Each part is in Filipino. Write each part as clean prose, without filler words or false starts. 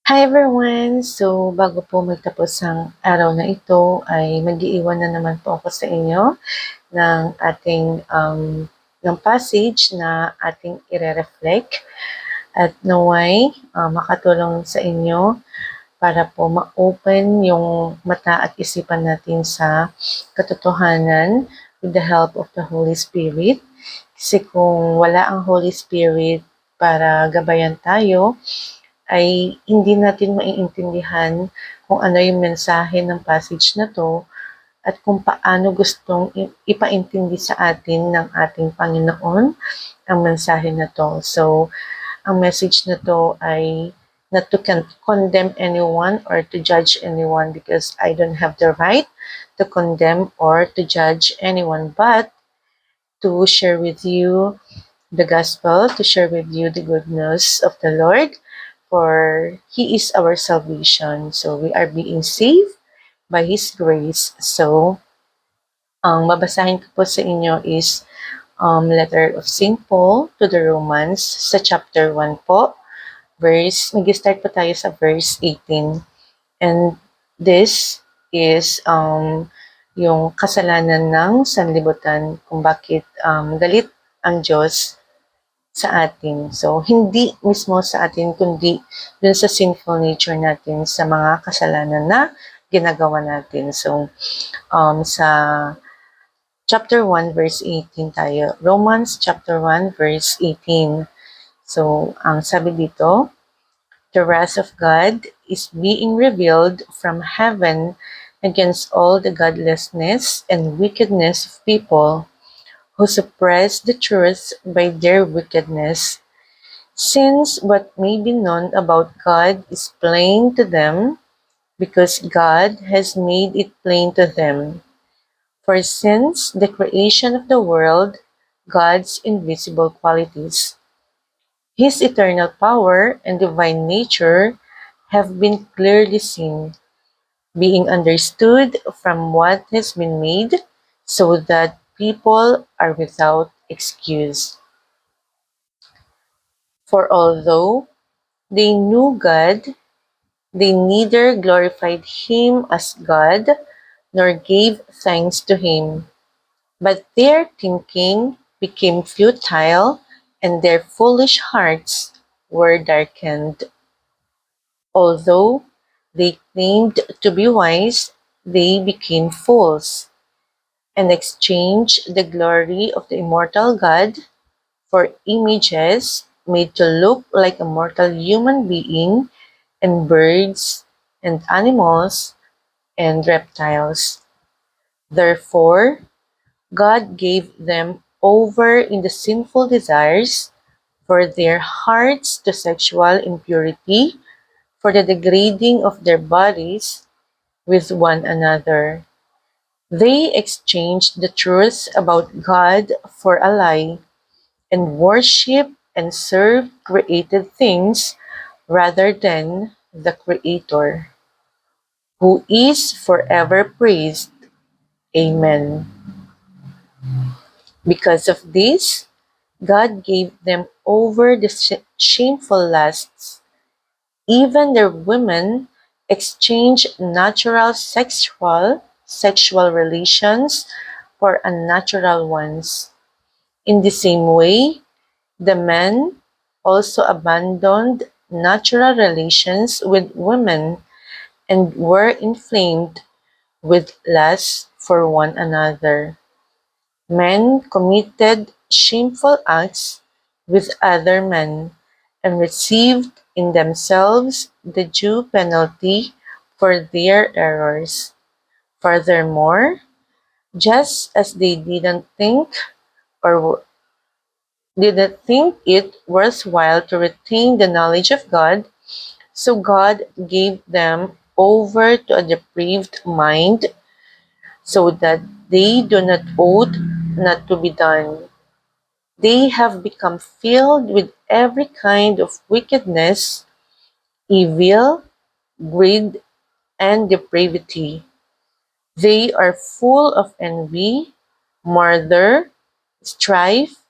Hi everyone! So, bago po magtapos ang araw na ito, ay mag-iiwan na naman po ako sa inyo ng ating ng passage na ating ire-reflect at naway makatulong sa inyo para po ma-open yung mata at isipan natin sa katotohanan with the help of the Holy Spirit. Kasi kung wala ang Holy Spirit para gabayan tayo, ay hindi natin maiintindihan kung ano yung mensahe ng passage na 'to at kung paano gustong ipaintindi sa atin ng ating Panginoon ang mensahe na 'to. So, ang message na 'to ay not to condemn anyone or to judge anyone because I don't have the right to condemn or to judge anyone, but to share with you the gospel, to share with you the good news of the Lord, for He is our salvation. So we are being saved by His grace. So, ang babasahin ko po sa inyo is letter of St. Paul to the Romans sa chapter 1 po. Mag-start po tayo sa verse 18. And this is yung kasalanan ng sanlibutan kung bakit galit ang Diyos sa atin. So, hindi mismo sa atin, kundi dun sa sinful nature natin, sa mga kasalanan na ginagawa natin. So, sa chapter 1, verse 18 tayo. Romans chapter 1, verse 18. So, ang sabi dito, the wrath of God is being revealed from heaven against all the godlessness and wickedness of people who suppress the truth by their wickedness. Since what may be known about God is plain to them, because God has made it plain to them. For since the creation of the world, God's invisible qualities, His eternal power and divine nature have been clearly seen, being understood from what has been made, so that people are without excuse. For although they knew God, they neither glorified Him as God nor gave thanks to Him, but their thinking became futile and their foolish hearts were darkened. Although they claimed to be wise, they became fools and exchanged the glory of the immortal God for images made to look like a mortal human being and birds and animals and reptiles. Therefore, God gave them over in the sinful desires for their hearts to sexual impurity, for the degrading of their bodies with one another. They exchanged the truth about God for a lie and worship and serve created things rather than the Creator, who is forever praised. Amen. Because of this, God gave them over the shameful lusts. Even their women exchanged natural sexual relations for unnatural ones. In the same way, the men also abandoned natural relations with women and were inflamed with lust for one another. Men committed shameful acts with other men and received in themselves the due penalty for their errors. Furthermore, just as they or didn't think it worthwhile to retain the knowledge of God, so God gave them over to a depraved mind so that they do not ought not to be done. They have become filled with every kind of wickedness, evil, greed, and depravity. They are full of envy, murder, strife,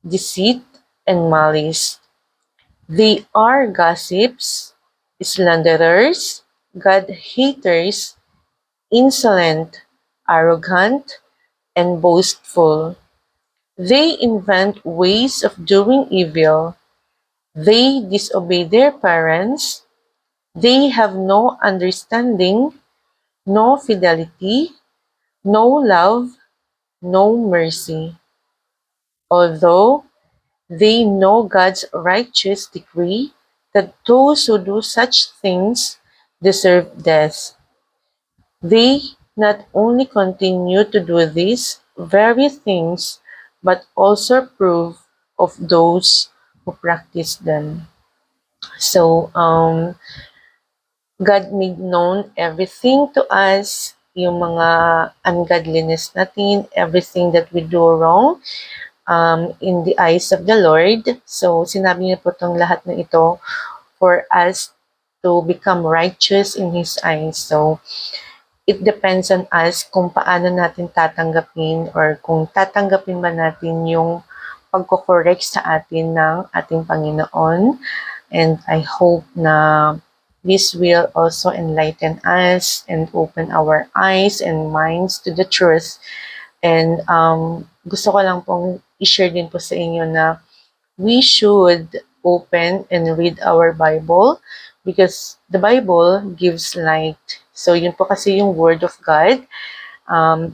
deceit, and malice. They are gossips, slanderers, God-haters, insolent, arrogant, and boastful. They invent ways of doing evil. They disobey their parents. They have no understanding, no fidelity, no love, no mercy. Although they know God's righteous decree that those who do such things deserve death, they not only continue to do these very things, but also approve of those who practice them. So, God made known everything to us, yung mga ungodliness natin, everything that we do wrong in the eyes of the Lord. So, sinabi niya po itong lahat ng ito for us to become righteous in His eyes. So, it depends on us kung paano natin tatanggapin or kung tatanggapin ba natin yung pagko-correct sa atin ng ating Panginoon. And I hope na this will also enlighten us and open our eyes and minds to the truth. And gusto ko lang pong i-share din po sa inyo na we should open and read our Bible because the Bible gives light. So yun po kasi yung Word of God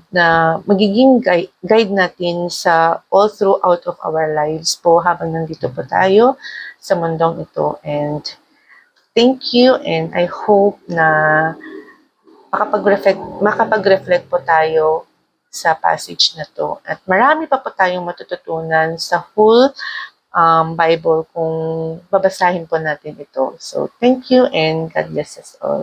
na magiging guide natin sa all throughout of our lives po habang nandito po tayo sa mundong ito. And thank you, and I hope na makapag-reflect po tayo sa passage na to. At marami pa po tayong matututunan sa whole Bible kung babasahin po natin ito. So thank you and God bless us all.